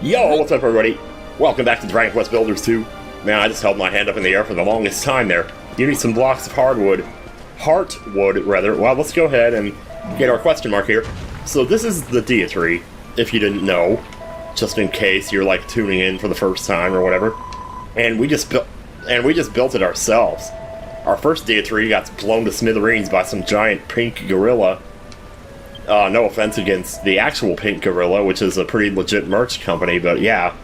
Yo, what's up everybody? Welcome back to Dragon Quest Builders 2. Man, I just held my hand up in the air for the longest time there. Give me some blocks of hardwood. Heartwood, rather. Well, let's go ahead and get our question mark here. So this is the Deitree, if you didn't know. Just in case you're like tuning in for the first time or whatever. And we just built it ourselves. Our first Deitree got blown to smithereens by some giant pink gorilla. No offense against the actual pink gorilla, which is a pretty legit merch company, but yeah.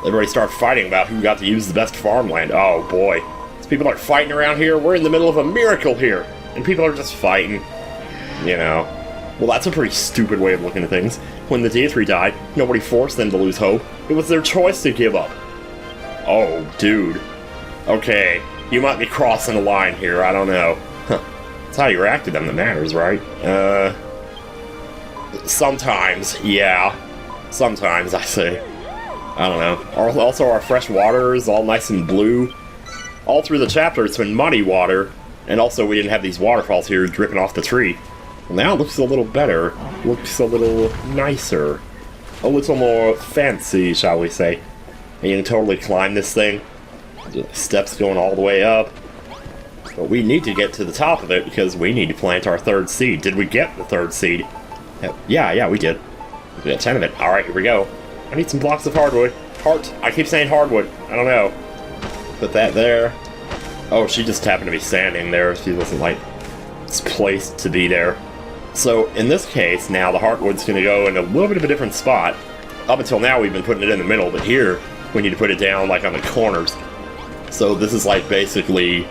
Everybody started fighting about who got to use the best farmland. Oh boy. These people are fighting around here. We're in the middle of a miracle here. And people are just fighting. You know. Well, that's a pretty stupid way of looking at things. When the Deitree died, nobody forced them to lose hope. It was their choice to give up. Oh, dude. Okay. You might be crossing a line here. I don't know. Huh. It's how you react to them that matters, right? Sometimes, yeah. Sometimes, I say. I don't know. Also, our fresh water is all nice and blue. All through the chapter, it's been muddy water. And also, we didn't have these waterfalls here dripping off the tree. Well, now it looks a little better. Looks a little nicer. A little more fancy, shall we say. And you can totally climb this thing. The steps going all the way up. But we need to get to the top of it because we need to plant our third seed. Did we get the third seed? Yeah, we did. We got 10 of it. Alright, here we go. I need some blocks of hardwood. I keep saying hardwood. I don't know. Put that there. Oh, she just happened to be standing there. She wasn't, like, placed to be there. So, in this case, now the hardwood's going to go in a little bit of a different spot. Up until now, we've been putting it in the middle, but here, we need to put it down, like, on the corners. So, this is, like, basically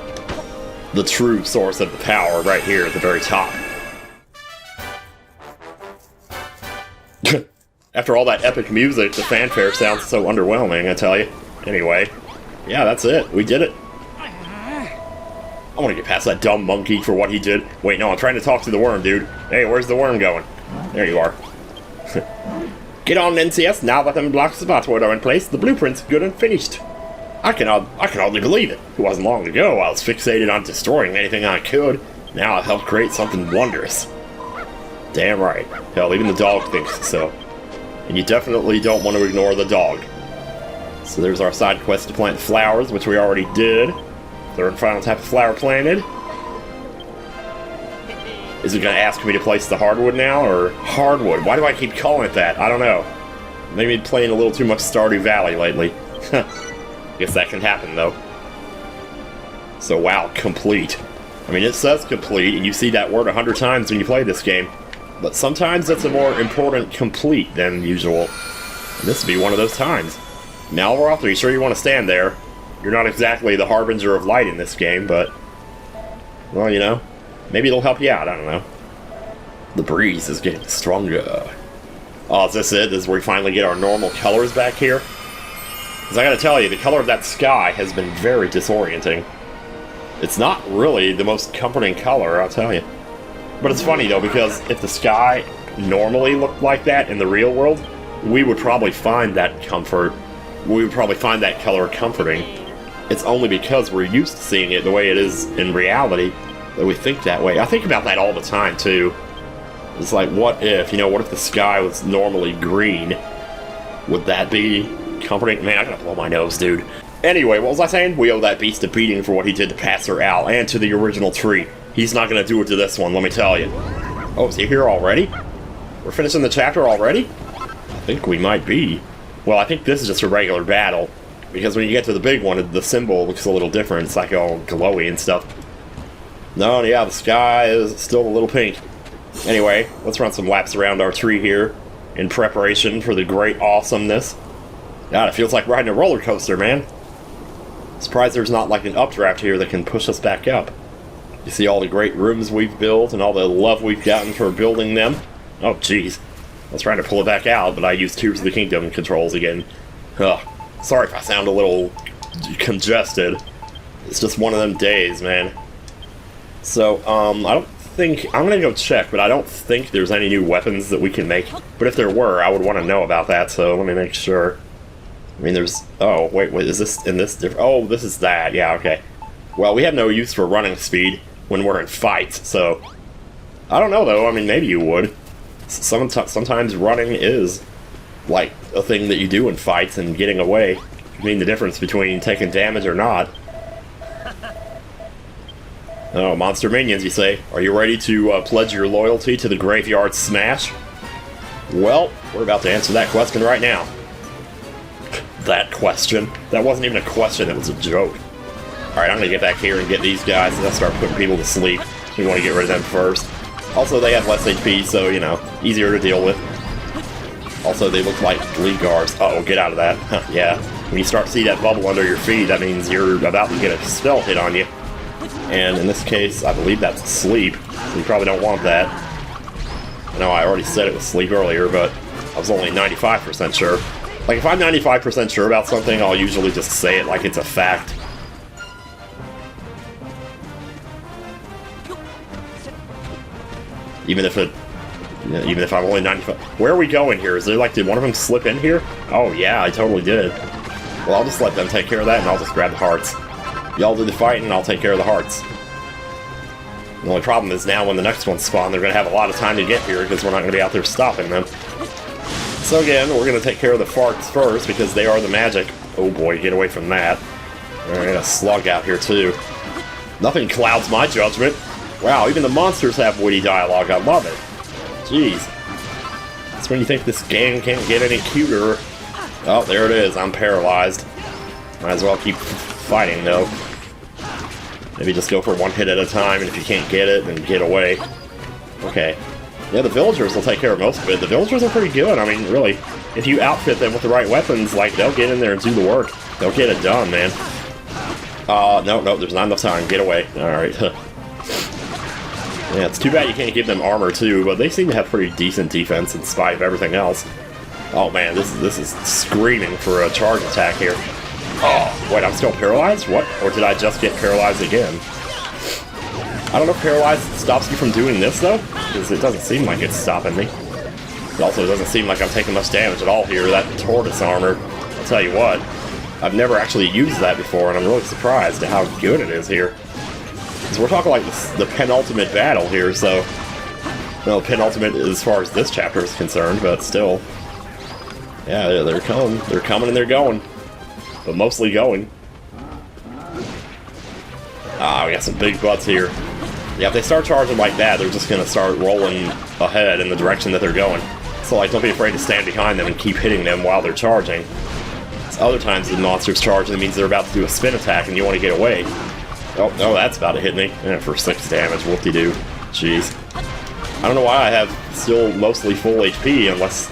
the true source of the power right here at the very top. After all that epic music, the fanfare sounds so underwhelming, I tell you. Anyway, yeah, that's it. We did it. I want to get past that dumb monkey for what he did. Wait, no, I'm trying to talk to the worm, dude. Hey, where's the worm going? There you are. Get on, NCS, now that them blocks of hardwood are in place, the blueprint's good and finished. I can hardly believe it. It wasn't long ago I was fixated on destroying anything I could. Now I've helped create something wondrous. Damn right. Hell, even the dog thinks so. And you definitely don't want to ignore the dog. So there's our side quest to plant flowers, which we already did. Third and final type of flower planted. Is it going to ask me to place the hardwood now, or hardwood? Why do I keep calling it that? I don't know. Maybe playing a little too much Stardew Valley lately. Guess that can happen, though. So, wow, complete. I mean, it says complete, and you see that word 100 times when you play this game. But sometimes that's a more important complete than usual. And this would be one of those times. Now, Malvaroth, are you sure you want to stand there? You're not exactly the harbinger of light in this game, but... well, you know, maybe it'll help you out, I don't know. The breeze is getting stronger. Oh, is this it? This is where we finally get our normal colors back here? Because I gotta tell you, the color of that sky has been very disorienting. It's not really the most comforting color, I'll tell you. But it's funny, though, because if the sky normally looked like that in the real world, we would probably find that comfort. We would probably find that color comforting. It's only because we're used to seeing it the way it is in reality that we think that way. I think about that all the time, too. It's like, what if, what if the sky was normally green? Would that be comforting? Man, I gotta blow my nose, dude. Anyway, what was I saying? We owe that beast a beating for what he did to Pastor Al and to the original tree. He's not gonna do it to this one, let me tell you. Oh, is he here already? We're finishing the chapter already? I think we might be. Well, I think this is just a regular battle. Because when you get to the big one, the symbol looks a little different. It's like all glowy and stuff. No, yeah, the sky is still a little pink. Anyway, let's run some laps around our tree here in preparation for the great awesomeness. God, it feels like riding a roller coaster, man. Surprised there's not like an updraft here that can push us back up. You see all the great rooms we've built and all the love we've gotten for building them. Oh, jeez. I was trying to pull it back out, but I used Tears of the Kingdom controls again. Ugh. Sorry if I sound a little congested. It's just one of them days, man. So, I don't think... I'm gonna go check, but I don't think there's any new weapons that we can make. But if there were, I would want to know about that, so let me make sure. I mean, there's... oh, wait, is this in this different... oh, this is that. Yeah, okay. Well, we have no use for running speed when we're in fights, so... I don't know, though. I mean, maybe you would. Sometimes running is like a thing that you do in fights, and getting away can mean the difference between taking damage or not. Oh, monster minions, you say? Are you ready to pledge your loyalty to the Graveyard Smash? Well, we're about to answer that question right now. That question? That wasn't even a question, it was a joke. Alright, I'm gonna get back here and get these guys, and I'll start putting people to sleep. We want to get rid of them first. Also, they have less HP, so, you know, easier to deal with. Also, they look like lead guards. Uh-oh, get out of that. Huh, yeah. When you start to see that bubble under your feet, that means you're about to get a spell hit on you. And in this case, I believe that's sleep. So you probably don't want that. I know I already said it was sleep earlier, but I was only 95% sure. Like, if I'm 95% sure about something, I'll usually just say it like it's a fact. Even if I'm only 95. Where are we going here? Is there like, did one of them slip in here? Oh yeah, I totally did. Well, I'll just let them take care of that, and I'll just grab the hearts. Y'all do the fighting, and I'll take care of the hearts. The only problem is now when the next ones spawn, they're going to have a lot of time to get here, because we're not going to be out there stopping them. So again, we're going to take care of the farts first, because they are the magic. Oh boy, get away from that. Alright, a slug out here too. Nothing clouds my judgment. Wow, even the monsters have witty dialogue. I love it. Jeez. That's when you think this game can't get any cuter. Oh, there it is. I'm paralyzed. Might as well keep fighting, though. Maybe just go for one hit at a time, and if you can't get it, then get away. Okay. Yeah, the villagers will take care of most of it. The villagers are pretty good. I mean, really, if you outfit them with the right weapons, like, they'll get in there and do the work. They'll get it done, man. No, there's not enough time. Get away. Alright. Yeah, it's too bad you can't give them armor too, but they seem to have pretty decent defense in spite of everything else. Oh man, this is screaming for a charge attack here. Oh, wait, I'm still paralyzed? What? Or did I just get paralyzed again? I don't know if paralyzed stops you from doing this though, because it doesn't seem like it's stopping me. It also doesn't seem like I'm taking much damage at all here. That tortoise armor, I'll tell you what, I've never actually used that before, and I'm really surprised at how good it is here. So we're talking like the penultimate battle here, so... Well, penultimate as far as this chapter is concerned, but still. Yeah, they're coming. They're coming and they're going. But mostly going. Ah, we got some big butts here. Yeah, if they start charging like that, they're just gonna start rolling ahead in the direction that they're going. So, like, don't be afraid to stand behind them and keep hitting them while they're charging. Other times the monsters charge, and it means they're about to do a spin attack and you want to get away. Oh, no, that's about to hit me. Yeah, for 6 damage, whoop-de-doo. Jeez. I don't know why I have still mostly full HP, unless...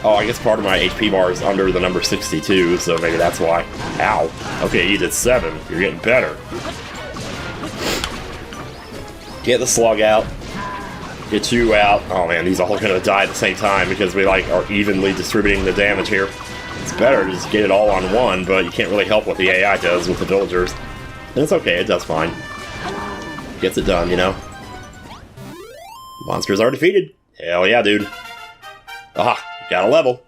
Oh, I guess part of my HP bar is under the number 62, so maybe that's why. Ow. Okay, you did 7. You're getting better. Get the slug out. Get you out. Oh man, these are all gonna die at the same time because we, like, are evenly distributing the damage here. It's better to just get it all on one, but you can't really help what the AI does with the villagers. And it's okay, it does fine. Gets it done, you know? Monsters are defeated. Hell yeah, dude. Aha, got a level.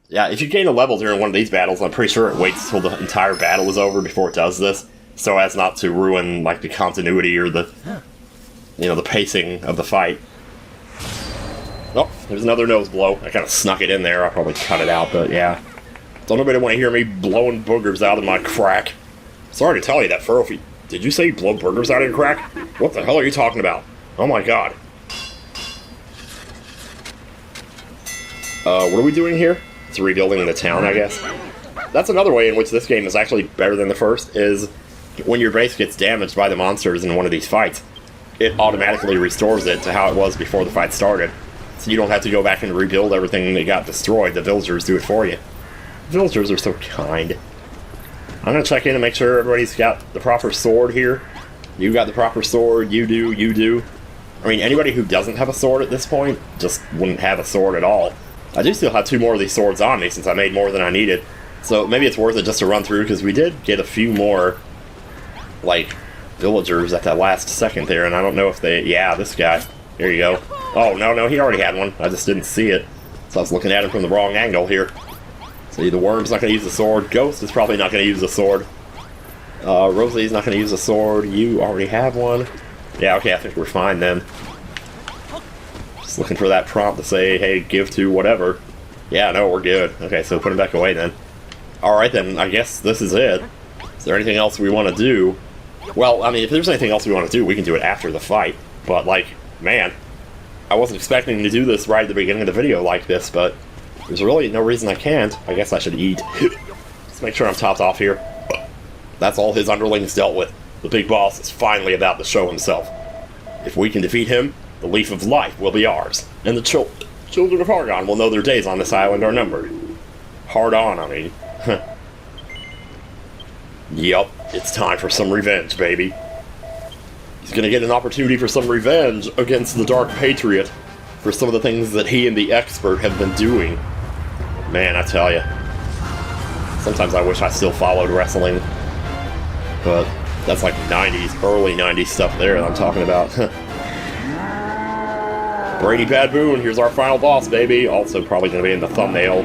Yeah, if you gain a level during one of these battles, I'm pretty sure it waits till the entire battle is over before it does this, so as not to ruin, like, the continuity or the, you know, the pacing of the fight. Oh, there's another nose blow. I kind of snuck it in there. I'll probably cut it out, but yeah. Don't nobody want to hear me blowing boogers out of my crack. Sorry to tell you that, Furlfy. Did you say you blow boogers out of your crack? What the hell are you talking about? Oh my god. What are we doing here? It's rebuilding the town, I guess. That's another way in which this game is actually better than the first, is when your base gets damaged by the monsters in one of these fights, it automatically restores it to how it was before the fight started. So you don't have to go back and rebuild everything that got destroyed. The villagers do it for you. The villagers are so kind. I'm gonna check in and make sure everybody's got the proper sword here. You got the proper sword, you do, you do. I mean, anybody who doesn't have a sword at this point just wouldn't have a sword at all. I do still have 2 more of these swords on me since I made more than I needed. So maybe it's worth it just to run through, because we did get a few more, like, villagers at that last second there, and I don't know if they... Yeah, this guy. Here you go. Oh, no, he already had one. I just didn't see it. So I was looking at him from the wrong angle here. See, the Worm's not going to use the sword. Ghost is probably not going to use the sword. Rosie's not going to use the sword. You already have one. Yeah, okay, I think we're fine then. Just looking for that prompt to say, hey, give to whatever. Yeah, no, we're good. Okay, so put him back away then. Alright then, I guess this is it. Is there anything else we want to do? Well, I mean, if there's anything else we want to do, we can do it after the fight. But, like, man, I wasn't expecting to do this right at the beginning of the video like this, but there's really no reason I can't. I guess I should eat. Let's make sure I'm topped off here. That's all his underlings dealt with. The big boss is finally about to show himself. If we can defeat him, the leaf of life will be ours, and the children of Argon will know their days on this island are numbered. Hard on, I mean. Yup, it's time for some revenge, baby. He's gonna get an opportunity for some revenge against the Dark Patriot for some of the things that he and the Expert have been doing. Man, I tell ya. Sometimes I wish I still followed wrestling. But that's like 90s, early 90s stuff there that I'm talking about. Brady Bad Boon, here's our final boss, baby. Also probably gonna be in the thumbnail.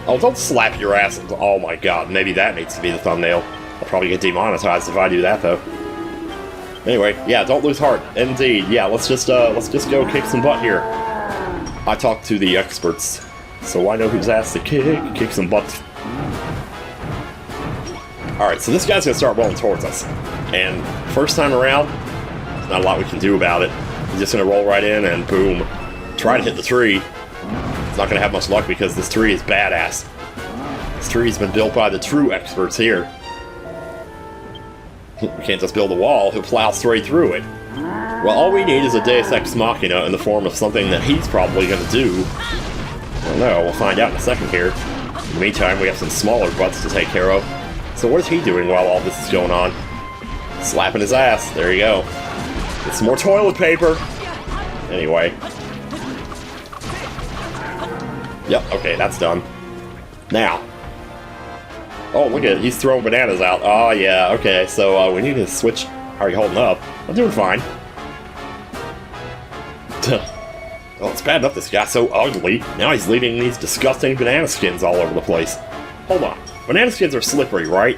Oh, don't slap your ass. Oh my god, maybe that needs to be the thumbnail. I'll probably get demonetized if I do that, though. Anyway, yeah, don't lose heart. Indeed, yeah, let's just go kick some butt here. I talked to the experts, so I know whose ass to kick some butt. Alright, so this guy's gonna start rolling towards us. And first time around, there's not a lot we can do about it. He's just gonna roll right in and boom. Try to hit the tree. It's not gonna have much luck because this tree is badass. This tree's been built by the true experts here. We can't just build a wall, he'll plow straight through it. Well, all we need is a Deus Ex Machina in the form of something that he's probably gonna do. I don't know, we'll find out in a second here. In the meantime, we have some smaller butts to take care of. So what is he doing while all this is going on? Slapping his ass, there you go. Get some more toilet paper! Anyway. Yep, okay, that's done. Now. Oh, look at it, he's throwing bananas out. Oh, yeah, okay, so we need to switch. How are you holding up? I'm doing fine. Well, it's bad enough this guy's so ugly. Now he's leaving these disgusting banana skins all over the place. Hold on. Banana skins are slippery, right?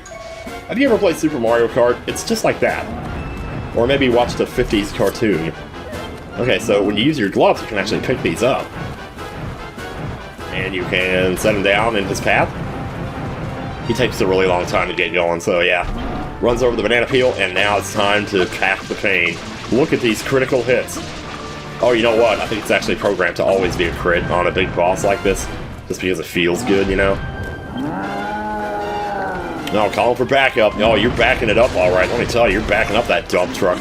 Have you ever played Super Mario Kart? It's just like that. Or maybe watched a 50s cartoon. Okay, so when you use your gloves, you can actually pick these up. And you can set them down in his path. He takes a really long time to get going, so yeah. Runs over the banana peel, and now it's time to pack the pain. Look at these critical hits. Oh, you know what? I think it's actually programmed to always be a crit on a big boss like this. Just because it feels good, you know? No, calling for backup. Oh, you're backing it up alright. Let me tell you, you're backing up that dump truck.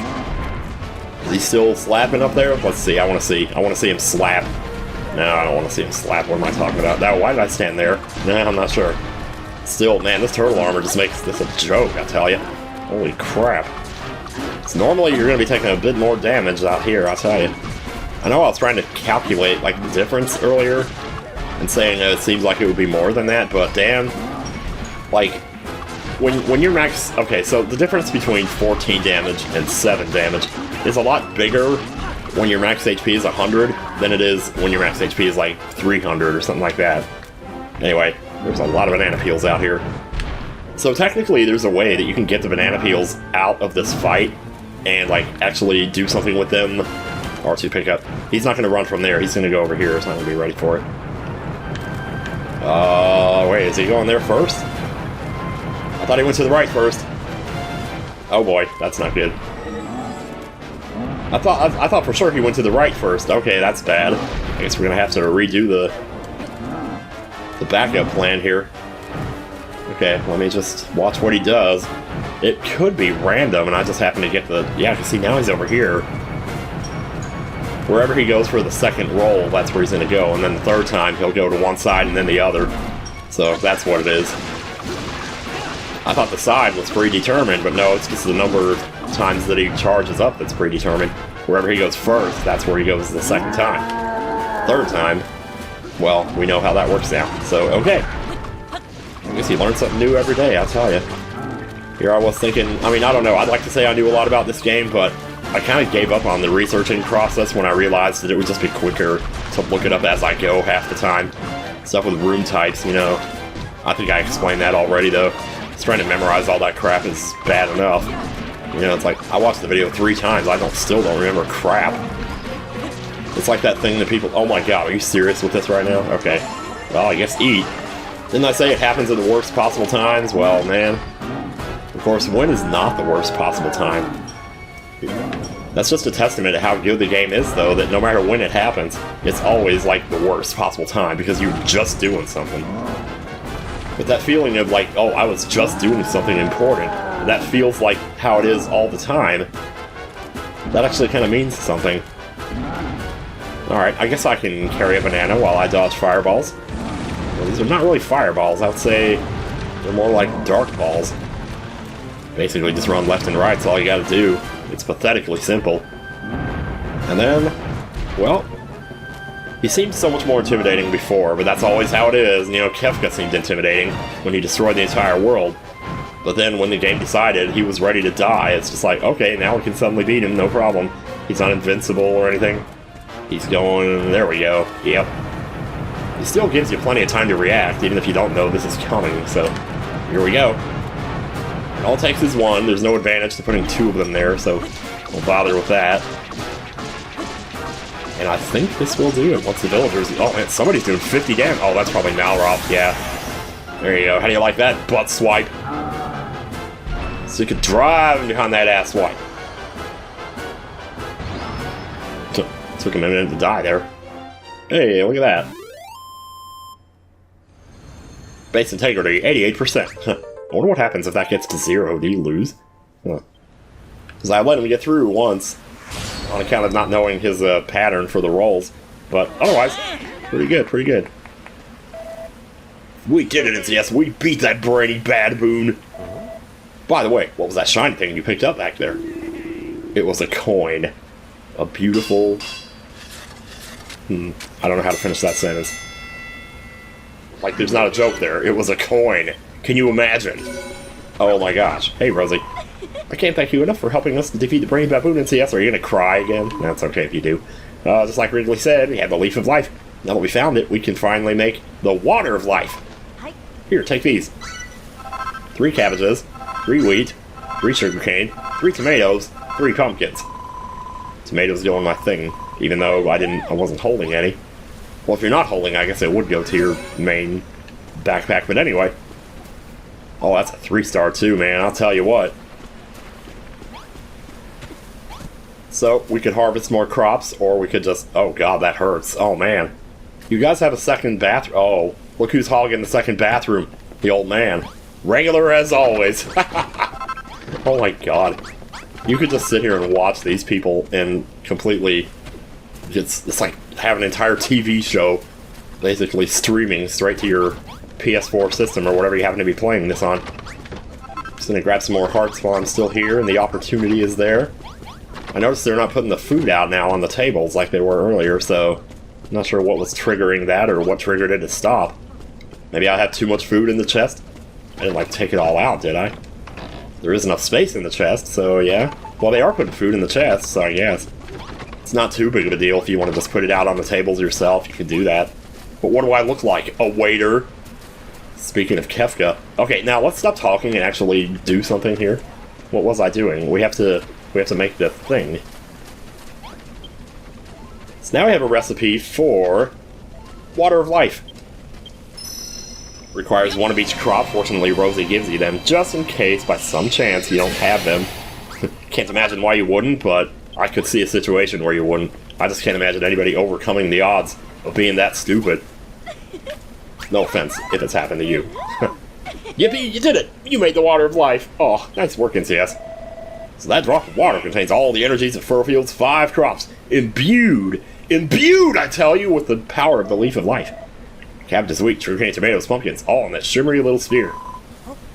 Is he still slapping up there? Let's see, I want to see him slap. No, I don't want to see him slap. What am I talking about? Now, why did I stand there? No, I'm not sure. Still, man, this turtle armor just makes this a joke, I tell you. Holy crap. So normally you're going to be taking a bit more damage out here, I'll tell you. I know I was trying to calculate, like, the difference earlier, and saying that it seems like it would be more than that, but damn, like, when you're max... Okay, so the difference between 14 damage and 7 damage is a lot bigger when your max HP is 100 than it is when your max HP is, like, 300 or something like that. Anyway, there's a lot of banana peels out here. So technically, there's a way that you can get the banana peels out of this fight and, like, actually do something with them. R2 pickup. He's not going to run from there. He's going to go over here. He's not going to be ready for it. Wait, is he going there first? I thought he went to the right first. Oh boy, that's not good. I thought for sure he went to the right first. Okay, that's bad. I guess we're going to have to redo the backup plan here. Okay, let me just watch what he does. It could be random, and I just happen to get the... Yeah, because see, now he's over here. Wherever he goes for the second roll, that's where he's going to go, and then the third time he'll go to one side and then the other. So that's what it is. I thought the side was predetermined, but no, it's just the number of times that he charges up that's predetermined. Wherever he goes first, that's where he goes the second time. Third time, well, we know how that works now. So, okay. I guess you learn something new every day, I'll tell you. Here I was thinking, I mean, I don't know, I'd like to say I knew a lot about this game, but I kind of gave up on the researching process when I realized that it would just be quicker to look it up as I go half the time. Stuff with room types, you know. I think I explained that already, though. Just trying to memorize all that crap is bad enough. You know, it's like, I watched the video 3 times, I still don't remember crap. It's like that thing that people... Oh my god, are you serious with this right now? Okay. Well, I guess eat. Didn't I say it happens at the worst possible times? Well, man. Of course, when is not the worst possible time? That's just a testament to how good the game is, though, that no matter when it happens, it's always, like, the worst possible time, because you're just doing something. But that feeling of, like, oh, I was just doing something important, that feels like how it is all the time, that actually kind of means something. Alright, I guess I can carry a banana while I dodge fireballs. Well, these are not really fireballs, I would say they're more like dark balls. Basically, just run left and right, that's all you gotta do. It's pathetically simple. And then, well, he seemed so much more intimidating before, but that's always how it is. You know, Kefka seemed intimidating when he destroyed the entire world. But then when the game decided he was ready to die, it's just like, okay, now we can suddenly beat him, no problem. He's not invincible or anything. He's going, there we go, yep. He still gives you plenty of time to react, even if you don't know this is coming, so here we go. All it takes is one, there's no advantage to putting two of them there, so don't bother with that. And I think this will do it once the villagers... Oh man, somebody's doing 50 damage. Oh, that's probably Malroth, yeah. There you go, how do you like that, butt swipe? So you could drive behind that ass swipe. Took him a minute to die there. Hey, look at that. Base integrity, 88%. I wonder what happens if that gets to 0. Do you lose? Because I let him get through once, on account of not knowing his pattern for the rolls. But otherwise, pretty good, pretty good. We did it, yes, we beat that brainy baboon. By the way, what was that shiny thing you picked up back there? It was a coin. A beautiful... I don't know how to finish that sentence. Like, there's not a joke there. It was a coin. Can you imagine? Oh my gosh. Hey, Rosie. I can't thank you enough for helping us to defeat the brainy baboon in CS. Are you gonna cry again? That's okay if you do. Just like Ridley said, we have the Leaf of Life. Now that we found it, we can finally make the Water of Life. Here, take these. 3 cabbages, 3 wheat, 3 sugarcane, 3 tomatoes, 3 pumpkins. Tomatoes doing my thing, even though I wasn't holding any. Well, if you're not holding, I guess it would go to your main backpack, but anyway. Oh, that's a 3-star too, man, I'll tell you what. So, we could harvest more crops, or we could just... Oh god, that hurts. Oh man. You guys have a second bathroom. Oh, look who's hogging the second bathroom. The old man. Regular as always. Oh my god. You could just sit here and watch these people and completely... It's like having an entire TV show basically streaming straight to your PS4 system or whatever you happen to be playing this on. Just gonna grab some more hearts while I'm still here and the opportunity is there. I noticed they're not putting the food out now on the tables like they were earlier, so I'm not sure what was triggering that or what triggered it to stop. Maybe I had too much food in the chest? I didn't like take it all out, did I? There is enough space in the chest, so yeah. Well, they are putting food in the chest, so I guess. It's not too big of a deal if you want to just put it out on the tables yourself, you can do that. But what do I look like? A waiter? Speaking of Kefka. Okay, now let's stop talking and actually do something here. What was I doing? We have to make the thing. So now we have a recipe for Water of Life. Requires 1 of each crop. Fortunately, Rosie gives you them, just in case, by some chance, you don't have them. Can't imagine why you wouldn't, but I could see a situation where you wouldn't. I just can't imagine anybody overcoming the odds of being that stupid. No offense if it's happened to you. Yippee, you did it! You made the Water of Life! Oh, nice work, NCS. So that drop of water contains all the energies of Furfield's 5 crops. Imbued, I tell you, with the power of the Leaf of Life. Cabbages, wheat, sugarcane, tomatoes, pumpkins, all in that shimmery little sphere.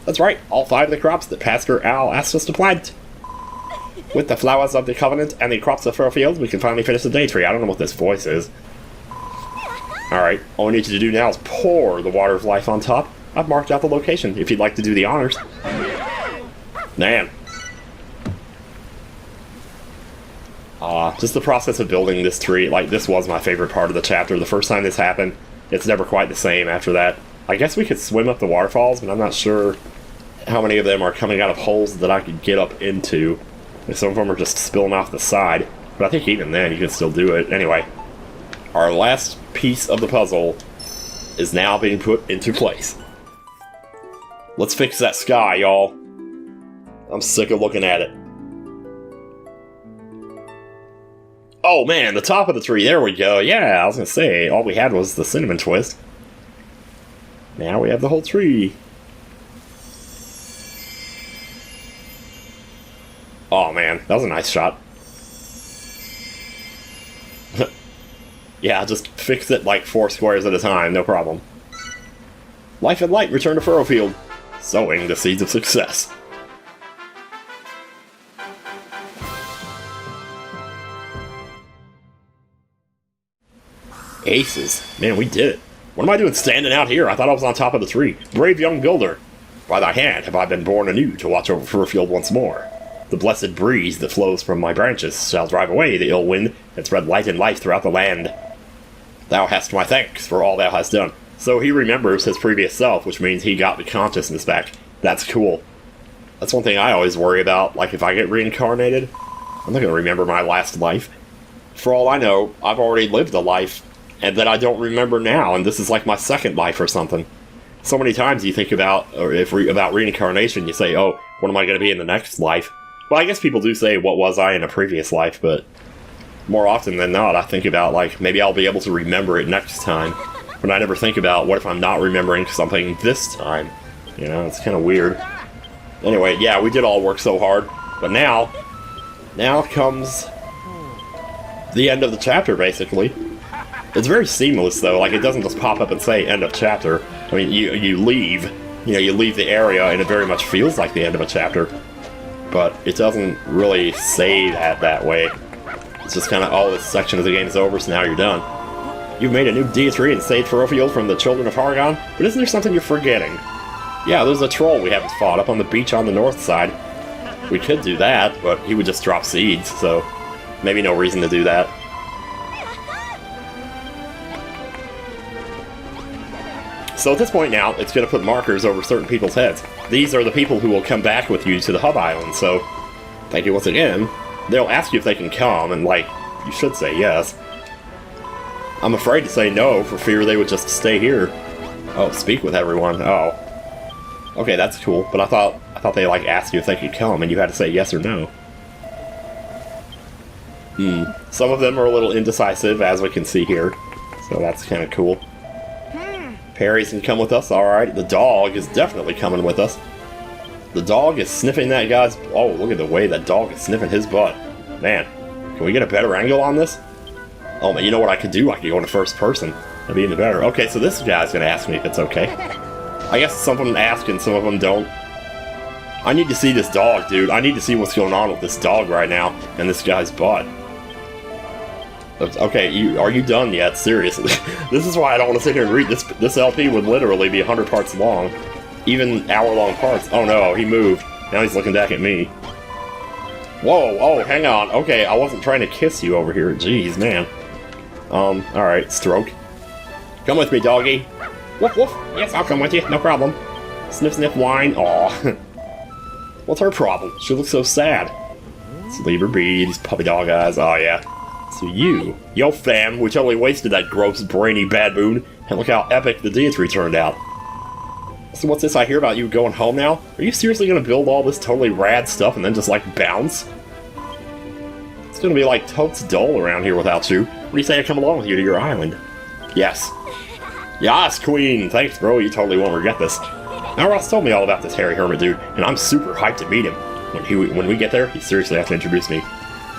That's right, all 5 of the crops that Pastor Al asked us to plant. With the flowers of the Covenant and the crops of Furfield, we can finally finish the Deitree. I don't know what this voice is. Alright, all we need you to do now is pour the Water of Life on top. I've marked out the location, if you'd like to do the honors. Man. Just the process of building this tree, like, this was my favorite part of the chapter. The first time this happened, it's never quite the same after that. I guess we could swim up the waterfalls, but I'm not sure how many of them are coming out of holes that I could get up into. Some of them are just spilling off the side, but I think even then you can still do it. Anyway, our last piece of the puzzle is now being put into place. Let's fix that sky, y'all. I'm sick of looking at it. Oh man, the top of the tree, there we go. Yeah, I was gonna say, all we had was the cinnamon twist. Now we have the whole tree. Oh man, that was a nice shot. Yeah, just fix it like 4 squares at a time, no problem. Life and light, return to Furrowfield. Sowing the seeds of success. Aces. Man, we did it. What am I doing standing out here? I thought I was on top of the tree. Brave young builder. By thy hand have I been born anew to watch over Furrowfield once more. The blessed breeze that flows from my branches shall drive away the ill wind and spread light and life throughout the land. Thou hast my thanks for all thou hast done. So he remembers his previous self, which means he got the consciousness back. That's cool. That's one thing I always worry about, like if I get reincarnated, I'm not going to remember my last life. For all I know, I've already lived a life, and that I don't remember now, and this is like my second life or something. So many times you think about, about reincarnation, you say, oh, what am I going to be in the next life? Well, I guess people do say, what was I in a previous life, but more often than not, I think about, like, maybe I'll be able to remember it next time. But I never think about, what if I'm not remembering something this time? You know, it's kind of weird. Anyway, yeah, we did all work so hard, but now comes the end of the chapter, basically. It's very seamless, though. Like, it doesn't just pop up and say, end of chapter. I mean, you leave. You know, you leave the area, and it very much feels like the end of a chapter. But it doesn't really say that way. It's just kind of, oh, this section of the game is over, so now you're done. You've made a new Deitree and saved Furrowfield from the children of Hargon, but isn't there something you're forgetting? Yeah, there's a troll we haven't fought up on the beach on the north side. We could do that, but he would just drop seeds, so maybe no reason to do that. So at this point now, it's going to put markers over certain people's heads. These are the people who will come back with you to the hub island, so thank you once again. They'll ask you if they can come, and like, you should say yes. I'm afraid to say no, for fear they would just stay here. Oh, speak with everyone. Oh. Okay, that's cool, but I thought they like asked you if they could come, and you had to say yes or no. Some of them are a little indecisive, as we can see here, so that's kind of cool. Perry's can come with us, alright. The dog is definitely coming with us. The dog is sniffing that guy's... Oh, look at the way that dog is sniffing his butt. Man, can we get a better angle on this? Oh, man, you know what I could do? I could go into first person. That'd be even better. Okay, so this guy's gonna ask me if it's okay. I guess some of them ask and some of them don't. I need to see this dog, dude. I need to see what's going on with this dog right now and this guy's butt. Okay, are you done yet? Seriously. This is why I don't want to sit here and read. This LP would literally be 100 parts long. Even hour-long parts. Oh no, he moved. Now he's looking back at me. Whoa, oh, hang on. Okay, I wasn't trying to kiss you over here. Jeez, man. Alright, stroke. Come with me, doggy. Woof, woof. Yes, I'll come with you. No problem. Sniff, sniff, whine. Aw. What's her problem? She looks so sad. Let's leave her be. These puppy dog eyes. Oh, yeah. So yo fam, which only wasted that gross, brainy baboon, and look how epic the Deitree turned out. So what's this I hear about you going home now? Are you seriously gonna build all this totally rad stuff and then just, like, bounce? It's gonna be, like, totes dull around here without you. What do you say I come along with you to your island? Yes. Yas, queen! Thanks, bro, you totally won't regret this. Now Ross told me all about this hairy hermit dude, and I'm super hyped to meet him. When we get there, he seriously has to introduce me.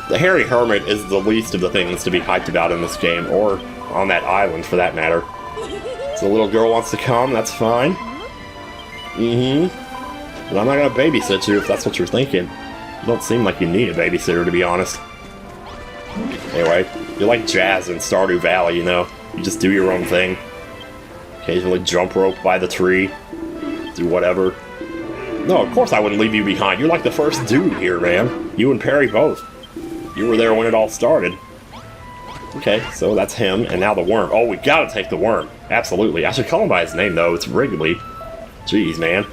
The hairy hermit is the least of the things to be hyped about in this game, or on that island for that matter. So the little girl wants to come, that's fine. But I'm not gonna babysit you if that's what you're thinking. You don't seem like you need a babysitter, to be honest. Anyway, you're like Jazz in Stardew Valley, you know? You just do your own thing. Occasionally jump rope by the tree. Do whatever. No, of course I wouldn't leave you behind. You're like the first dude here, man. You and Perry both. You were there when it all started. Okay, so that's him, and now the worm. Oh, we gotta take the worm. Absolutely. I should call him by his name, though. It's Wrigley. Jeez, man.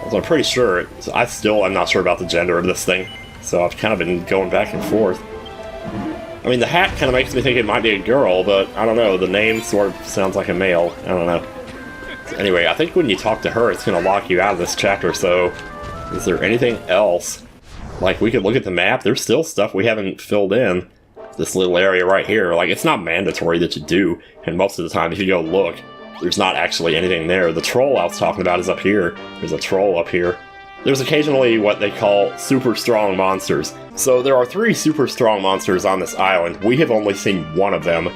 Also, I'm pretty sure... I still am not sure about the gender of this thing, so I've kind of been going back and forth. I mean, the hat kind of makes me think it might be a girl, but I don't know. The name sort of sounds like a male. I don't know. Anyway, I think when you talk to her, it's going to lock you out of this chapter, so... Is there anything else? Like, we could look at the map. There's still stuff we haven't filled in. This little area right here. Like, it's not mandatory that you do. And most of the time, if you go look, there's not actually anything there. The troll I was talking about is up here. There's a troll up here. There's occasionally what they call super strong monsters. So there are 3 super strong monsters on this island. We have only seen one of them.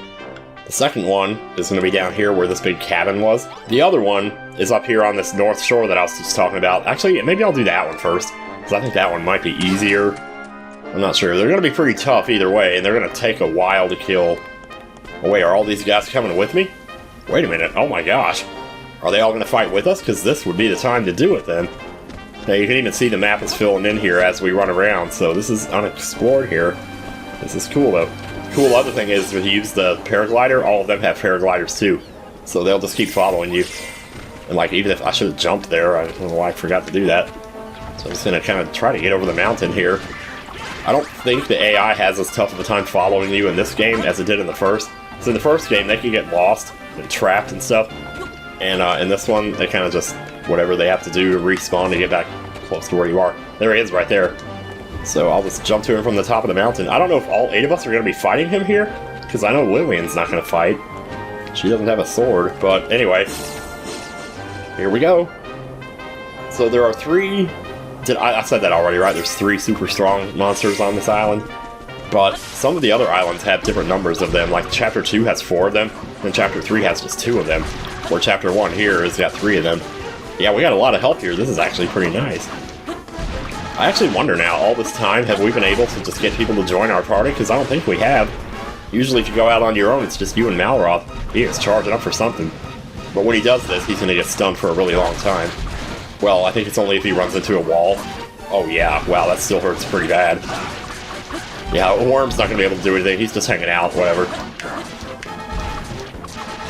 The second one is going to be down here where this big cabin was. The other one is up here on this north shore that I was just talking about. Actually, maybe I'll do that one first, because I think that one might be easier. I'm not sure. They're going to be pretty tough either way, and they're going to take a while to kill. Oh wait, are all these guys coming with me? Wait a minute. Oh my gosh. Are they all going to fight with us? Because this would be the time to do it then. Now you can even see the map is filling in here as we run around, so this is unexplored here. This is cool though. Cool other thing is, if you use the paraglider, all of them have paragliders too. So they'll just keep following you. And like, even if I should have jumped there, I don't know why I forgot to do that. So I'm just going to kind of try to get over the mountain here. I don't think the AI has as tough of a time following you in this game as it did in the first. So in the first game, they can get lost and trapped and stuff. And in this one, they kind of just, whatever they have to do to respawn to get back close to where you are. There he is right there. So I'll just jump to him from the top of the mountain. I don't know if all 8 of us are going to be fighting him here, because I know Lillian's not going to fight. She doesn't have a sword, but anyway. Here we go. So there are 3... I said that already, right? There's 3 super strong monsters on this island. But some of the other islands have different numbers of them. Like Chapter 2 has 4 of them, and Chapter 3 has just 2 of them. Where Chapter 1 here has got 3 of them. Yeah, we got a lot of help here. This is actually pretty nice. I actually wonder now, all this time, have we been able to just get people to join our party? Because I don't think we have. Usually if you go out on your own, it's just you and Malroth. He is charging up for something. But when he does this, he's going to get stunned for a really long time. Well, I think it's only if he runs into a wall. Oh yeah, wow, that still hurts pretty bad. Yeah, Worm's not going to be able to do anything, he's just hanging out, whatever.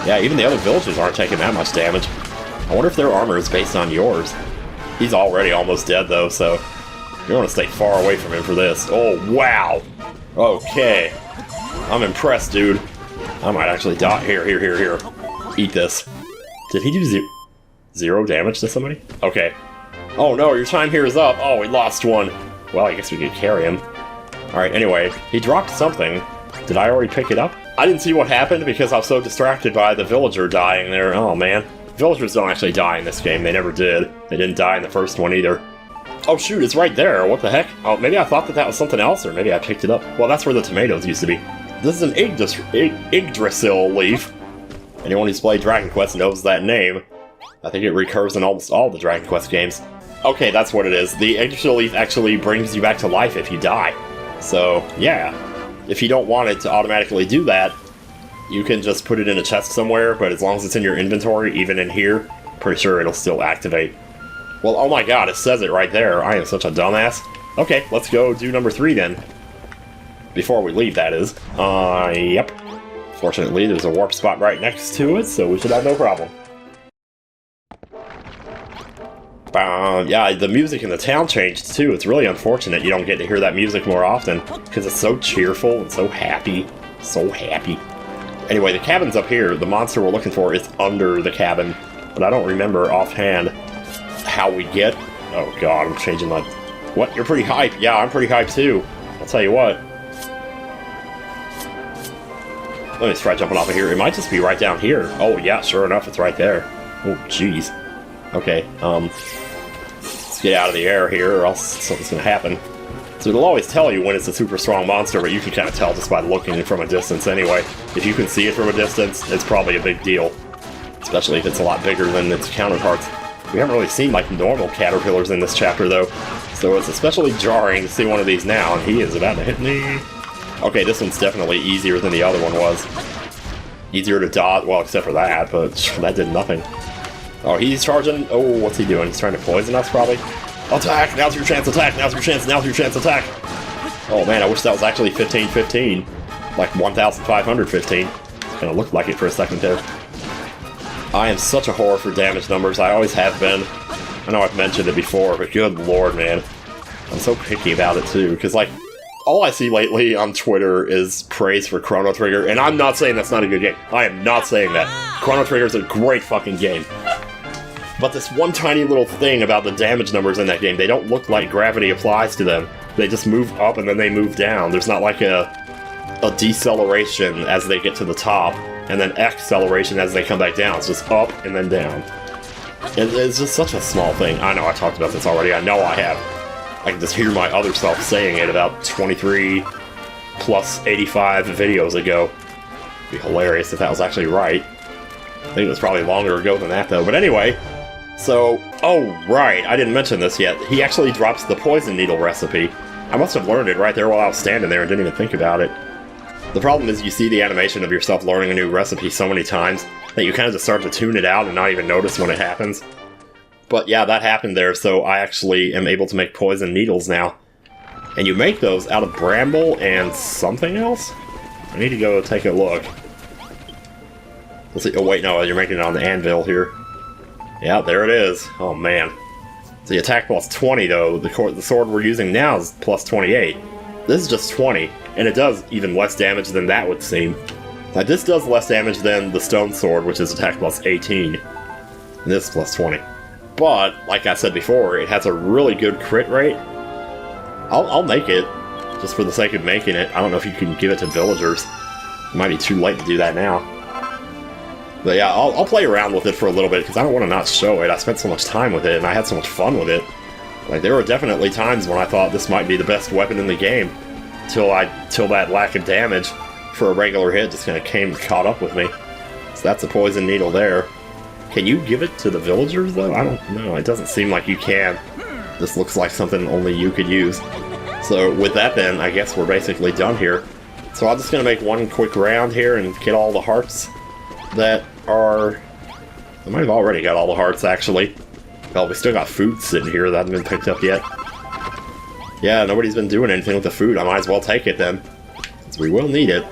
Yeah, even the other villagers aren't taking that much damage. I wonder if their armor is based on yours. He's already almost dead though, so... You want to stay far away from him for this. Oh, wow! Okay. I'm impressed, dude. I might actually die. Here. Eat this. Did he do 0 damage to somebody? Okay. Oh no, your time here is up. Oh, we lost one. Well, I guess we could carry him. Alright, anyway. He dropped something. Did I already pick it up? I didn't see what happened because I was so distracted by the villager dying there. Oh, man. Villagers don't actually die in this game. They never did. They didn't die in the first one either. Oh shoot, it's right there. What the heck? Oh, maybe I thought that was something else, or maybe I picked it up. Well, that's where the tomatoes used to be. This is an Yggdrasil leaf. Anyone who's played Dragon Quest knows that name. I think it recurs in almost all the Dragon Quest games. Okay, that's what it is. The Yggdrasil leaf actually brings you back to life if you die. So, yeah. If you don't want it to automatically do that, you can just put it in a chest somewhere, but as long as it's in your inventory, even in here, pretty sure it'll still activate. Well, oh my god, it says it right there. I am such a dumbass. Okay, let's go do number 3 then. Before we leave, that is. Yep. Fortunately, there's a warp spot right next to it, so we should have no problem. Yeah, the music in the town changed too. It's really unfortunate you don't get to hear that music more often, because it's so cheerful and so happy. So happy. Anyway, the cabin's up here. The monster we're looking for is under the cabin, but I don't remember offhand how we get... Oh god, I'm changing my... What? You're pretty hype. Yeah, I'm pretty hype too. I'll tell you what. Let me try jumping off of here. It might just be right down here. Oh yeah, sure enough, it's right there. Oh, jeez. Okay, let's get out of the air here or else something's gonna happen. So it'll always tell you when it's a super strong monster, but you can kind of tell just by looking from a distance anyway. If you can see it from a distance, it's probably a big deal. Especially if it's a lot bigger than its counterparts. We haven't really seen, like, normal caterpillars in this chapter, though. So it's especially jarring to see one of these now, and he is about to hit me. Okay, this one's definitely easier than the other one was. Easier to dodge, well, except for that, but that did nothing. Oh, he's charging. Oh, what's he doing? He's trying to poison us, probably. Attack! Now's your chance, attack! Now's your chance, now's your chance, attack! Oh man, I wish that was actually 1515. Like 1515. Kinda looked like it for a second there. I am such a whore for damage numbers, I always have been. I know I've mentioned it before, but good lord, man. I'm so picky about it too, because like, all I see lately on Twitter is praise for Chrono Trigger, and I'm not saying that's not a good game. I am not saying that. Chrono Trigger is a great fucking game. But this one tiny little thing about the damage numbers in that game, they don't look like gravity applies to them. They just move up and then they move down. There's not like a deceleration as they get to the top, and then acceleration as they come back down. It's just up and then down. It's just such a small thing. I know I talked about this already. I know I have. I can just hear my other self saying it about 23 plus 85 videos ago. It'd be hilarious if that was actually right. I think it was probably longer ago than that, though. But anyway, so... Oh, right, I didn't mention this yet. He actually drops the poison needle recipe. I must have learned it right there while I was standing there and didn't even think about it. The problem is you see the animation of yourself learning a new recipe so many times that you kind of just start to tune it out and not even notice when it happens. But yeah, that happened there, so I actually am able to make poison needles now. And you make those out of bramble and something else? I need to go take a look. Let's see. Oh wait, no, you're making it on the anvil here. Yeah, there it is. Oh man. The attack plus 20 though, the sword we're using now is plus 28. This is just 20, and it does even less damage than that would seem. Now this does less damage than the stone sword, which is attack plus 18. And this is plus 20. But, like I said before, it has a really good crit rate. I'll make it, just for the sake of making it. I don't know if you can give it to villagers. It might be too late to do that now. But yeah, I'll play around with it for a little bit, because I don't want to not show it. I spent so much time with it, and I had so much fun with it. Like, there were definitely times when I thought this might be the best weapon in the game, till that lack of damage for a regular hit just kind of caught up with me. So that's a poison needle there. Can you give it to the villagers, though? I don't know. It doesn't seem like you can. This looks like something only you could use. So with that, then, I guess we're basically done here. So I'm just going to make one quick round here and get all the hearts that are... I might have already got all the hearts, actually. Well, we still got food sitting here that hasn't been picked up yet. Yeah, nobody's been doing anything with the food. I might as well take it, then. Since we will need it.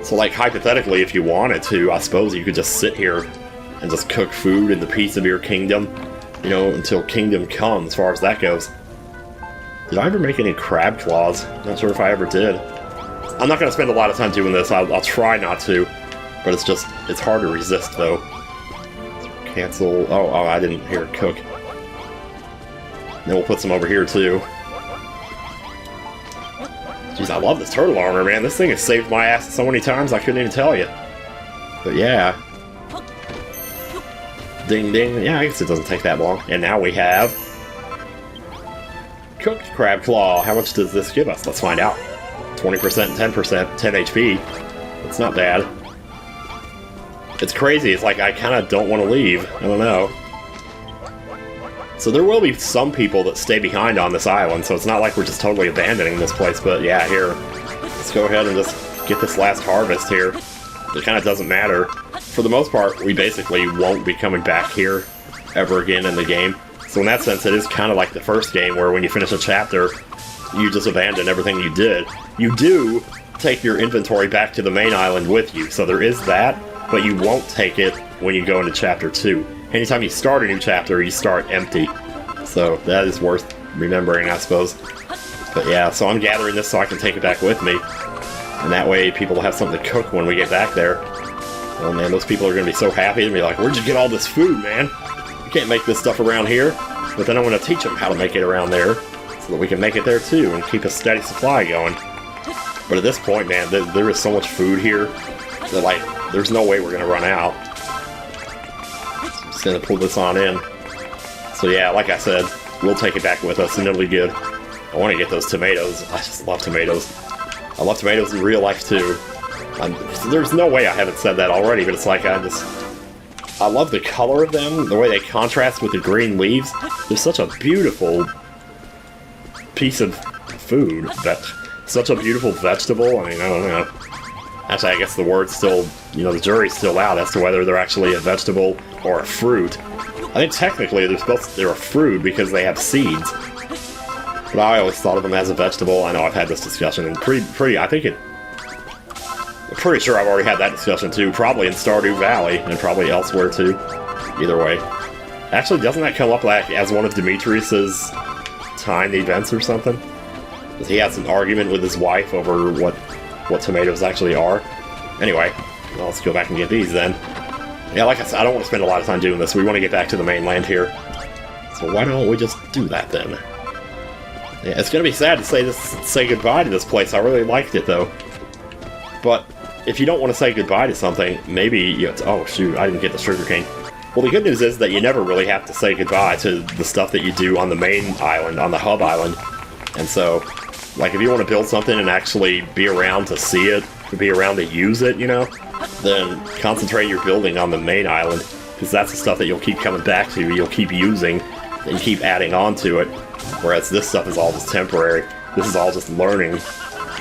So, like, hypothetically, if you wanted to, I suppose you could just sit here and just cook food in the peace of your kingdom, you know, until kingdom come, as far as that goes. Did I ever make any crab claws? Not sure if I ever did. I'm not going to spend a lot of time doing this. I'll try not to, but it's hard to resist, though. Cancel. Oh, I didn't hear it cook. Then we'll put some over here, too. Jeez, I love this turtle armor, man. This thing has saved my ass so many times I couldn't even tell you. But yeah. Ding ding. Yeah, I guess it doesn't take that long. And now we have cooked crab claw. How much does this give us? Let's find out. 20% and 10%, 10 HP. It's not bad. It's crazy. It's like I kind of don't want to leave. I don't know. So there will be some people that stay behind on this island, so it's not like we're just totally abandoning this place, but yeah, here. Let's go ahead and just get this last harvest here. It kind of doesn't matter. For the most part, we basically won't be coming back here ever again in the game. So in that sense, it is kind of like the first game, where when you finish a chapter, you just abandon everything you did. You do take your inventory back to the main island with you, so there is that, but you won't take it when you go into Chapter 2. Anytime you start a new chapter, you start empty. So that is worth remembering, I suppose. But yeah, so I'm gathering this so I can take it back with me. And that way people will have something to cook when we get back there. Oh man, those people are going to be so happy to be like, where'd you get all this food, man? You can't make this stuff around here. But then I'm going to teach them how to make it around there, so that we can make it there too, and keep a steady supply going. But at this point, man, there is so much food here, that like, there's no way we're going to run out. Just going to pull this on in. So yeah, like I said, we'll take it back with us, and it'll be good. I want to get those tomatoes. I just love tomatoes. I love tomatoes in real life too. There's no way I haven't said that already, but it's like I love the color of them, the way they contrast with the green leaves. They're such a beautiful piece of food. Such a beautiful vegetable. I mean, I don't know. Actually, I guess the word's still, you know, the jury's still out as to whether they're actually a vegetable or a fruit. I think technically they're a fruit because they have seeds. But I always thought of them as a vegetable. I know I've had this discussion, and I'm pretty sure I've already had that discussion too, probably in Stardew Valley, and probably elsewhere too. Either way. Actually, doesn't that come up like as one of Demetrius's timed events or something? He has an argument with his wife over what tomatoes actually are. Anyway, well, let's go back and get these then. Yeah, like I said, I don't want to spend a lot of time doing this. We want to get back to the mainland here. So why don't we just do that then? Yeah, it's gonna be sad to say goodbye to this place. I really liked it though. But if you don't want to say goodbye to something, maybe oh shoot, I didn't get the sugarcane. Well, the good news is that you never really have to say goodbye to the stuff that you do on the main island, on the hub island. And so, like, if you want to build something and actually be around to see it, to be around to use it, you know, then concentrate your building on the main island, because that's the stuff that you'll keep coming back to, you'll keep using, and keep adding on to it. Whereas this stuff is all just temporary. This is all just learning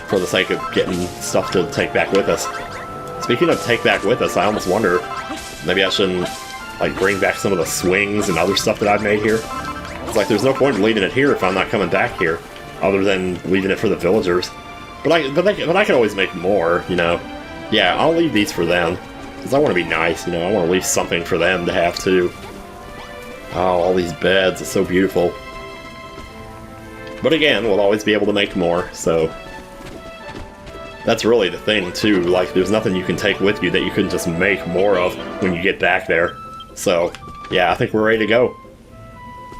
for the sake of getting stuff to take back with us. Speaking of take back with us, I almost wonder, maybe I shouldn't, like, bring back some of the swings and other stuff that I've made here. It's like, there's no point in leaving it here if I'm not coming back here, other than leaving it for the villagers. But I can always make more, you know. Yeah, I'll leave these for them, because I want to be nice, you know. I want to leave something for them to have, too. Oh, all these beds, it's so beautiful. But again, we'll always be able to make more, so... That's really the thing, too. Like, there's nothing you can take with you that you couldn't just make more of when you get back there. So, yeah, I think we're ready to go.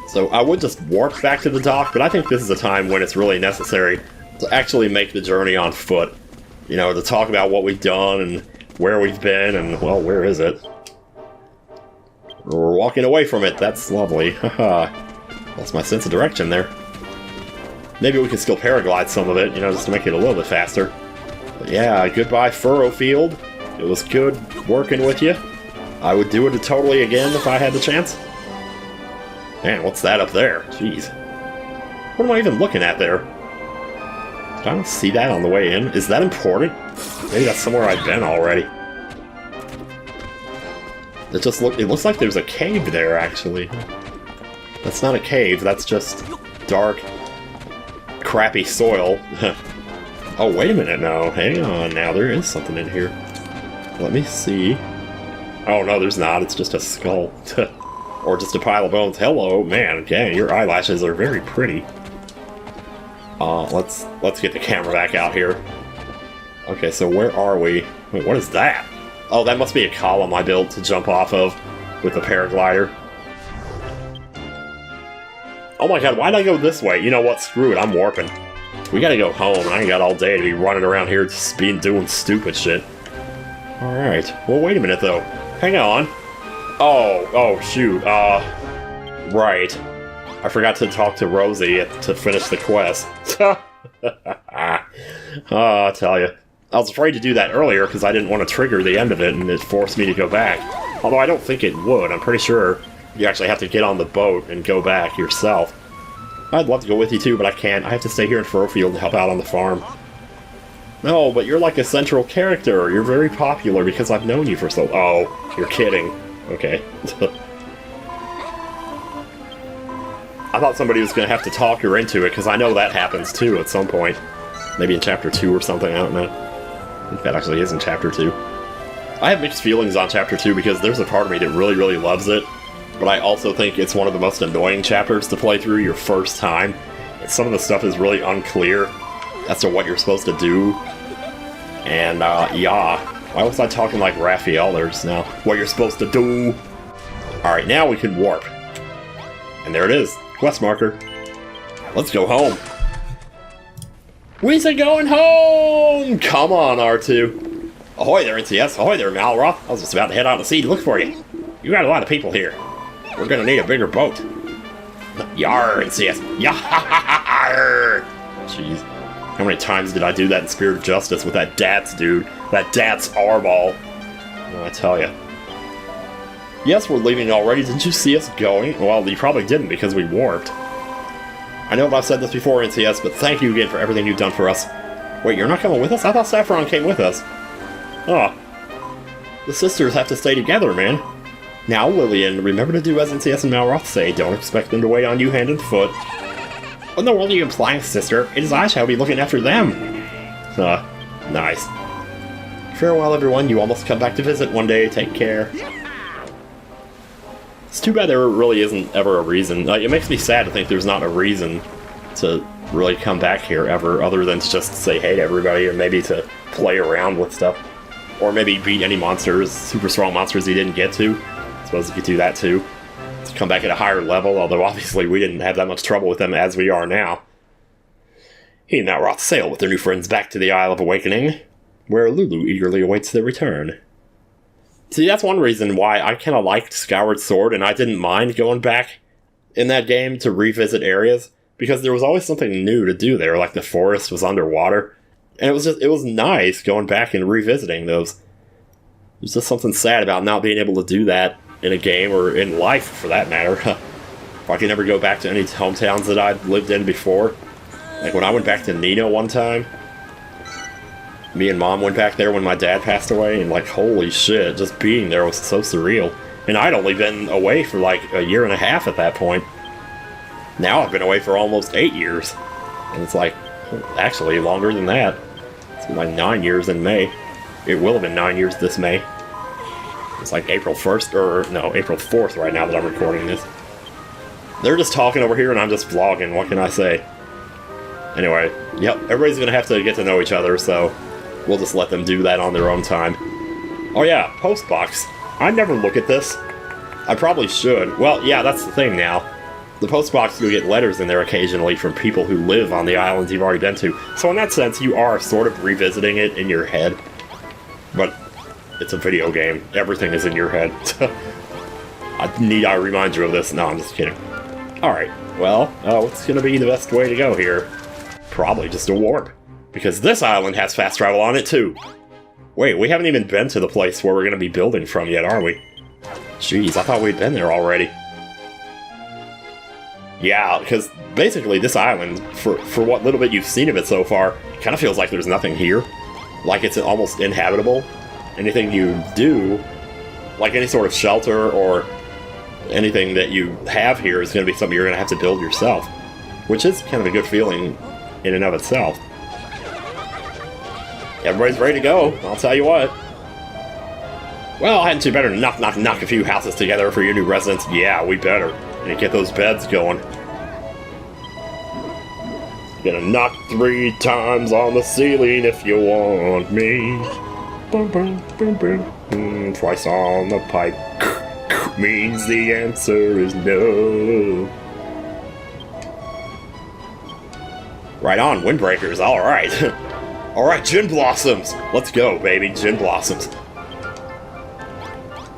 So, I would just warp back to the dock, but I think this is a time when it's really necessary to actually make the journey on foot. You know, to talk about what we've done and where we've been, and, well, where is it? We're walking away from it. That's lovely. Haha. Lost my sense of direction there. Maybe we can still paraglide some of it, you know, just to make it a little bit faster. But yeah, goodbye Furrow Field. It was good working with you. I would do it totally again if I had the chance. Man, what's that up there? Jeez. What am I even looking at there? Did I not see that on the way in? Is that important? Maybe that's somewhere I've been already. It looks like there's a cave there, actually. That's not a cave, that's just dark, crappy soil. Oh, wait a minute now. Hang on now, there is something in here. Let me see. Oh, no, there's not. It's just a skull. Or just a pile of bones. Hello, man. Yeah, your eyelashes are very pretty. Let's get the camera back out here. Okay, so where are we? Wait, what is that? Oh, that must be a column I built to jump off of with the paraglider. Oh my god, why'd I go this way? You know what? Screw it, I'm warping. We gotta go home, and I ain't got all day to be running around here just doing stupid shit. Alright. Well, wait a minute, though. Hang on. Oh, shoot. Right. I forgot to talk to Rosie to finish the quest. I'll tell you. I was afraid to do that earlier because I didn't want to trigger the end of it, and it forced me to go back. Although I don't think it would. I'm pretty sure you actually have to get on the boat and go back yourself. I'd love to go with you too, but I can't. I have to stay here in Furrowfield to help out on the farm. No, but you're like a central character. You're very popular because I've known you for so... Oh, you're kidding. Okay. I thought somebody was going to have to talk her into it, because I know that happens too at some point. Maybe in Chapter 2 or something, I don't know. I think that actually is in Chapter 2. I have mixed feelings on Chapter 2 because there's a part of me that really, really loves it, but I also think it's one of the most annoying chapters to play through your first time. Some of the stuff is really unclear as to what you're supposed to do. And, yeah. Why was I talking like Raphael there just now? What you're supposed to do! Alright, now we can warp. And there it is. Quest marker. Let's go home. We said going home! Come on, R2. Ahoy there, NCS. Ahoy there, Malroth. I was just about to head out to sea to look for you. You got a lot of people here. We're gonna need a bigger boat. Yar, NCS. Yar! Jeez. How many times did I do that in Spirit of Justice with that Dats dude? That Dats R-ball. Oh, I tell ya. Yes, we're leaving already. Didn't you see us going? Well, you probably didn't because we warped. I know I've said this before, NCS, but thank you again for everything you've done for us. Wait, you're not coming with us? I thought Saffron came with us. Oh. The sisters have to stay together, man. Now, Lillian, remember to do as NCS and Malroth say. Don't expect them to wait on you hand and foot. What in the world are you implying, sister? It is I shall be looking after them. Nice. Farewell, everyone. You almost come back to visit one day. Take care. It's too bad there really isn't ever a reason. It makes me sad to think there's not a reason to really come back here ever, other than to just say hey to everybody, or maybe to play around with stuff. Or maybe beat any monsters, super strong monsters he didn't get to. I suppose you could do that too. To come back at a higher level, although obviously we didn't have that much trouble with them as we are now. He and Malroth sail with their new friends back to the Isle of Awakening, where Lulu eagerly awaits their return. See, that's one reason why I kind of liked Skyward Sword, and I didn't mind going back in that game to revisit areas, because there was always something new to do there, like the forest was underwater, and it was nice going back and revisiting those. There's just something sad about not being able to do that in a game, or in life for that matter. If I could never go back to any hometowns that I'd lived in before. Like when I went back to Nino one time, me and Mom went back there when my dad passed away, and like, holy shit, just being there was so surreal. And I'd only been away for like a year and a half at that point. Now I've been away for almost 8 years. And it's like, actually longer than that. It's been like 9 years in May. It will have been 9 years this May. It's like April 1st, or no, April 4th right now that I'm recording this. They're just talking over here and I'm just vlogging, what can I say? Anyway, yep, everybody's gonna have to get to know each other, so we'll just let them do that on their own time. Oh yeah, postbox. I never look at this. I probably should. Well, yeah, that's the thing now. The postbox, you'll get letters in there occasionally from people who live on the islands you've already been to. So in that sense, you are sort of revisiting it in your head. But it's a video game. Everything is in your head. Need I remind you of this? No, I'm just kidding. Alright, well, what's gonna be the best way to go here? Probably just a warp. Because this island has fast travel on it, too. Wait, we haven't even been to the place where we're gonna be building from yet, are we? Jeez, I thought we'd been there already. Yeah, because basically this island, for what little bit you've seen of it so far, kind of feels like there's nothing here. Like it's almost inhabitable. Anything you do, like any sort of shelter or anything that you have here is going to be something you're going to have to build yourself. Which is kind of a good feeling in and of itself. Everybody's ready to go, I'll tell you what. Well, hadn't you better knock a few houses together for your new residents? Yeah, we better. And get those beds going. Gonna knock 3 times on the ceiling if you want me. Boom, boom, boom, boom. Twice on the pipe means the answer is no. Right on, windbreakers, alright. Alright, gin blossoms. Let's go, baby, gin blossoms.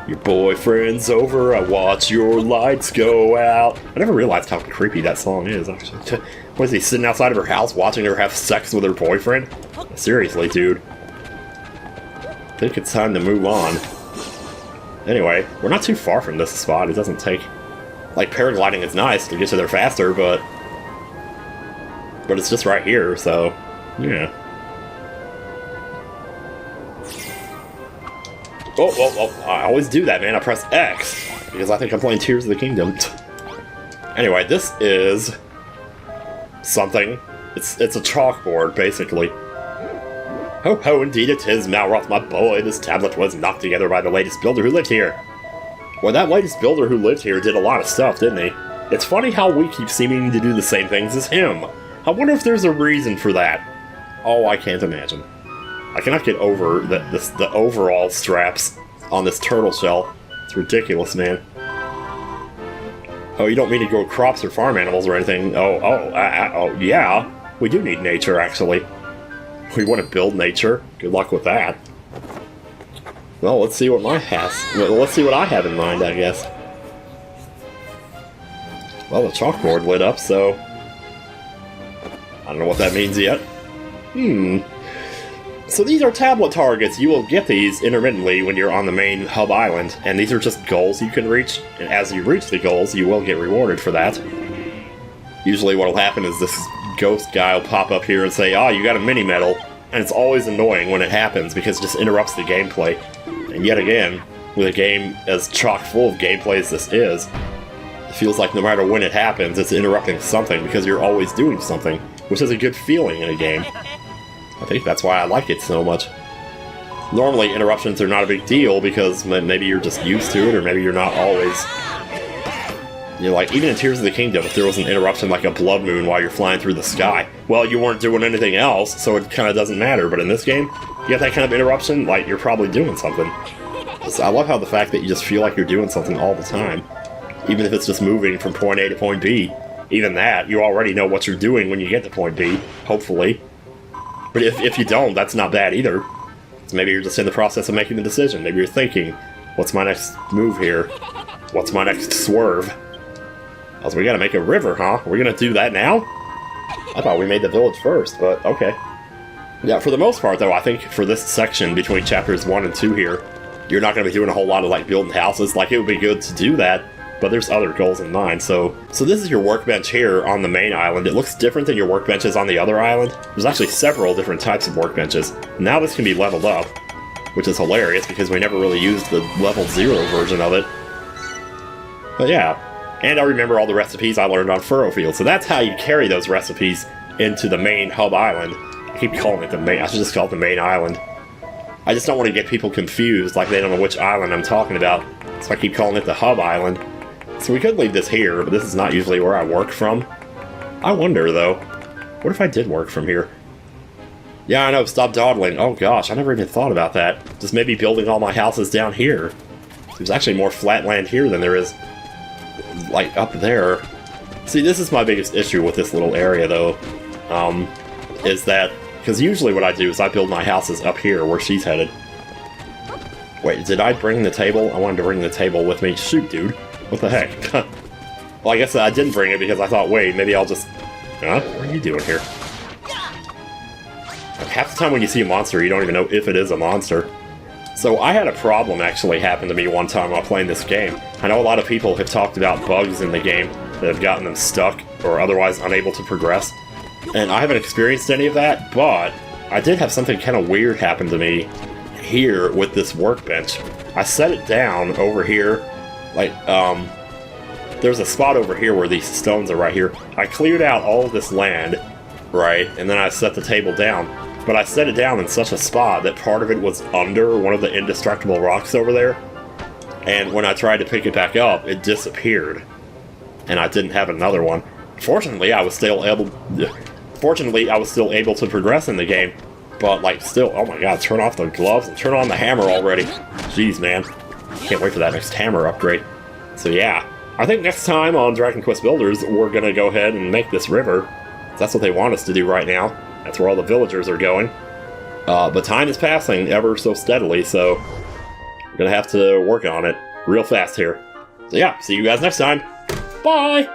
Your boyfriend's over, I watch your lights go out. I never realized how creepy that song is, actually. What is he, sitting outside of her house watching her have sex with her boyfriend? Seriously, dude. I think it's time to move on. Anyway, we're not too far from this spot. It doesn't take... Like, paragliding is nice to get to there faster, but it's just right here, so... Yeah. Oh, I always do that, man. I press X, because I think I'm playing Tears of the Kingdom. Anyway, this is... something. It's a chalkboard, basically. Ho ho, indeed it is, Malroth, my boy. This tablet was knocked together by the latest builder who lived here. Well, that latest builder who lived here did a lot of stuff, didn't he? It's funny how we keep seeming to do the same things as him. I wonder if there's a reason for that. Oh, I can't imagine. I cannot get over the overall straps on this turtle shell. It's ridiculous, man. Oh, you don't mean to grow crops or farm animals or anything? Oh, yeah. We do need nature, actually. We want to build nature. Good luck with that. Well, let's see what let's see what I have in mind, I guess. Well, the chalkboard lit up, so I don't know what that means yet. So these are tablet targets. You will get these intermittently when you're on the main hub island, and these are just goals you can reach, and as you reach the goals, you will get rewarded for that. Usually what will happen is this ghost guy will pop up here and say, oh, you got a mini-medal, and it's always annoying when it happens because it just interrupts the gameplay. And yet again, with a game as chock full of gameplay as this is, it feels like no matter when it happens, it's interrupting something because you're always doing something, which is a good feeling in a game. I think that's why I like it so much. Normally, interruptions are not a big deal because maybe you're just used to it, or maybe you're not always You know, like, even in Tears of the Kingdom, if there was an interruption like a blood moon while you're flying through the sky, well, you weren't doing anything else, so it kind of doesn't matter. But in this game, you get that kind of interruption, like, you're probably doing something. So I love how the fact that you just feel like you're doing something all the time, even if it's just moving from point A to point B. Even that, you already know what you're doing when you get to point B, hopefully. But if you don't, that's not bad either. So maybe you're just in the process of making the decision. Maybe you're thinking, what's my next move here? What's my next swerve? Also, we gotta make a river, huh? We're gonna do that now? I thought we made the village first, but okay. Yeah, for the most part, though, I think for this section between chapters 1 and 2 here, you're not gonna be doing a whole lot of, like, building houses. Like, it would be good to do that, but there's other goals in mind. So this is your workbench here on the main island. It looks different than your workbenches on the other island. There's actually several different types of workbenches. Now this can be leveled up, which is hilarious because we never really used the level 0 version of it. But yeah. And I remember all the recipes I learned on Furrowfield, so that's how you carry those recipes into the main hub island. I keep calling it the main, I should just call it the main island. I just don't want to get people confused, like they don't know which island I'm talking about, so I keep calling it the hub island. So we could leave this here, but this is not usually where I work from. I wonder, though, what if I did work from here? Yeah, I know, stop dawdling. Oh gosh, I never even thought about that. Just maybe building all my houses down here. There's actually more flat land here than there is like up there. See, this is my biggest issue with this little area, though, is that, because usually what I do is I build my houses up here where she's headed. Wait, did I bring the table? I wanted to bring the table with me. Shoot, dude. What the heck? Well, I guess I didn't bring it because I thought, wait, maybe I'll just... Huh? What are you doing here? Like, half the time when you see a monster, you don't even know if it is a monster. So I had a problem actually happen to me one time while playing this game. I know a lot of people have talked about bugs in the game that have gotten them stuck or otherwise unable to progress. And I haven't experienced any of that, but I did have something kind of weird happen to me here with this workbench. I set it down over here, like, there's a spot over here where these stones are right here. I cleared out all of this land, right, and then I set the table down. But I set it down in such a spot that part of it was under one of the indestructible rocks over there. And when I tried to pick it back up, it disappeared. And I didn't have another one. Fortunately, I was still able to progress in the game. But, like, still, oh my god, turn off the gloves and turn on the hammer already. Jeez, man. Can't wait for that next hammer upgrade. So yeah, I think next time on Dragon Quest Builders, we're gonna go ahead and make this river. That's what they want us to do right now. That's where all the villagers are going. But time is passing ever so steadily, so we're gonna have to work on it real fast here. So yeah, see you guys next time. Bye!